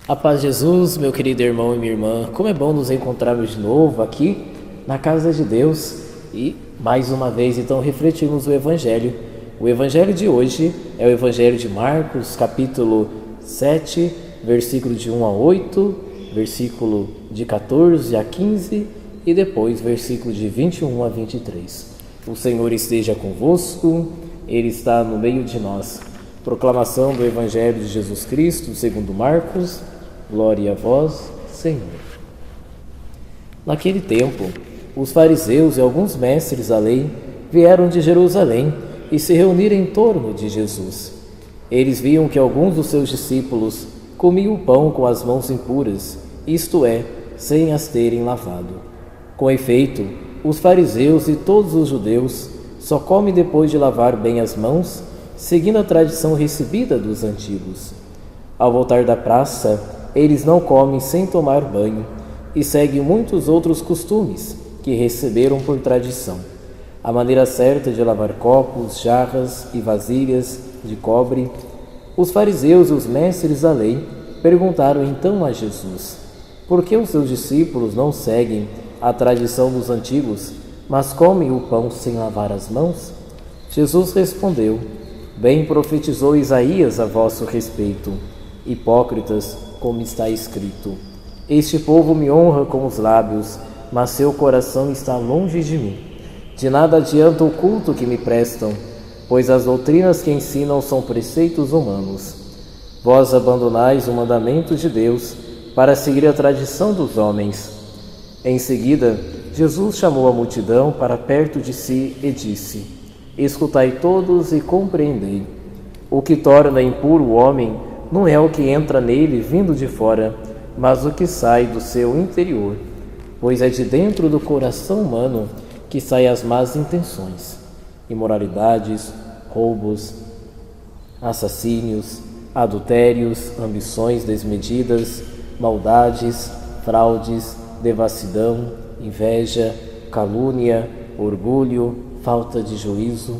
A paz de Jesus, meu querido irmão e minha irmã, como é bom nos encontrarmos de novo aqui na casa de Deus e mais uma vez então refletirmos o Evangelho. O Evangelho de hoje é o Evangelho de Marcos, capítulo 7, versículo de 1 a 8, versículo de 14 a 15 e depois versículo de 21 a 23. O Senhor esteja convosco, Ele está no meio de nós. Proclamação do Evangelho de Jesus Cristo, segundo Marcos. Glória a vós, Senhor. Naquele tempo, os fariseus e alguns mestres da lei vieram de Jerusalém e se reuniram em torno de Jesus. Eles viam que alguns dos seus discípulos comiam o pão com as mãos impuras, isto é, sem as terem lavado. Com efeito, os fariseus e todos os judeus só comem depois de lavar bem as mãos, seguindo a tradição recebida dos antigos. Ao voltar da praça, eles não comem sem tomar banho e seguem muitos outros costumes que receberam por tradição. A maneira certa de lavar copos, jarras e vasilhas de cobre. Os fariseus e os mestres da lei perguntaram então a Jesus: por que os seus discípulos não seguem a tradição dos antigos, mas comem o pão sem lavar as mãos? Jesus respondeu: bem profetizou Isaías a vosso respeito, hipócritas, como está escrito: este povo me honra com os lábios, mas seu coração está longe de mim. De nada adianta o culto que me prestam, pois as doutrinas que ensinam são preceitos humanos. Vós abandonais o mandamento de Deus para seguir a tradição dos homens. Em seguida, Jesus chamou a multidão para perto de si e disse: escutai todos e compreendei. O que torna impuro o homem não é o que entra nele vindo de fora, mas o que sai do seu interior, pois é de dentro do coração humano que saem as más intenções, imoralidades, roubos, assassínios, adultérios, ambições desmedidas, maldades, fraudes, devassidão, inveja, calúnia, orgulho, falta de juízo.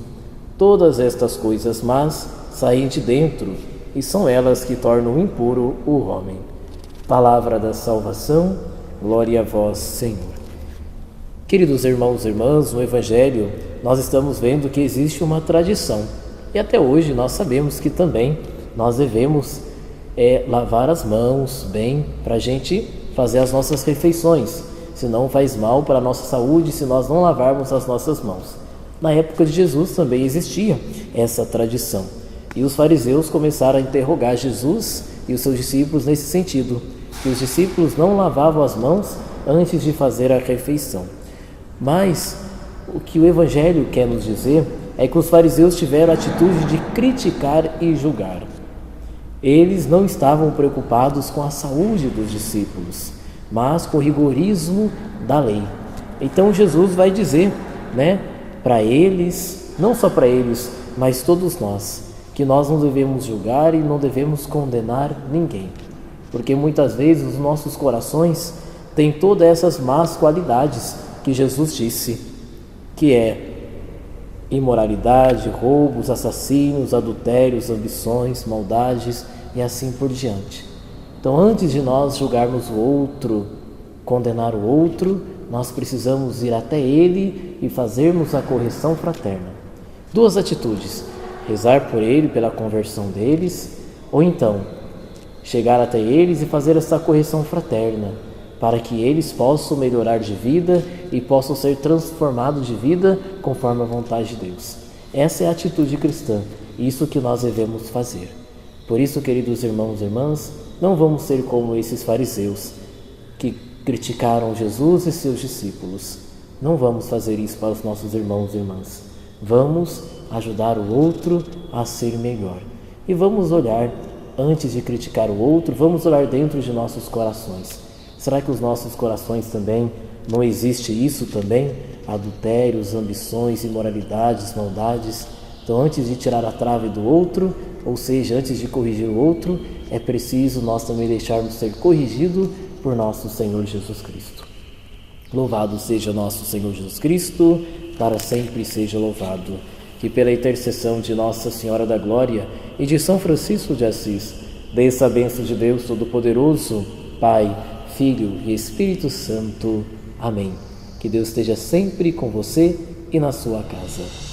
Todas estas coisas más saem de dentro e são elas que tornam impuro o homem. Palavra da salvação, glória a vós, Senhor. Queridos irmãos e irmãs, no Evangelho nós estamos vendo que existe uma tradição e até hoje nós sabemos que também nós devemos lavar as mãos bem para a gente fazer as nossas refeições, senão faz mal para a nossa saúde se nós não lavarmos as nossas mãos. Na época de Jesus também existia essa tradição. E os fariseus começaram a interrogar Jesus e os seus discípulos nesse sentido, que os discípulos não lavavam as mãos antes de fazer a refeição. Mas o que o Evangelho quer nos dizer é que os fariseus tiveram a atitude de criticar e julgar. Eles não estavam preocupados com a saúde dos discípulos, mas com o rigorismo da lei. Então Jesus vai dizer, para eles, não só para eles, mas todos nós, que nós não devemos julgar e não devemos condenar ninguém, porque muitas vezes os nossos corações têm todas essas más qualidades que Jesus disse, que é imoralidade, roubos, assassinos, adultérios, ambições, maldades e assim por diante. Então, antes de nós julgarmos o outro, condenar o outro, nós precisamos ir até ele e fazermos a correção fraterna. Duas atitudes: rezar por ele, pela conversão deles, ou então chegar até eles e fazer essa correção fraterna, para que eles possam melhorar de vida e possam ser transformados de vida conforme a vontade de Deus. Essa é a atitude cristã, isso que nós devemos fazer. Por isso, queridos irmãos e irmãs, não vamos ser como esses fariseus que criticaram Jesus e seus discípulos. Não vamos fazer isso para os nossos irmãos e irmãs. Vamos ajudar o outro a ser melhor. E vamos olhar, antes de criticar o outro, vamos olhar dentro de nossos corações. Será que os nossos corações também, não existe isso também? Adultérios, ambições, imoralidades, maldades. Então, antes de tirar a trave do outro, ou seja, antes de corrigir o outro, é preciso nós também deixarmos ser corrigido por nosso Senhor Jesus Cristo. Louvado seja nosso Senhor Jesus Cristo, para sempre seja louvado. Que pela intercessão de Nossa Senhora da Glória e de São Francisco de Assis, Desça a bênção de Deus Todo-Poderoso, Pai, Filho e Espírito Santo. Amém. Que Deus esteja sempre com você e na sua casa.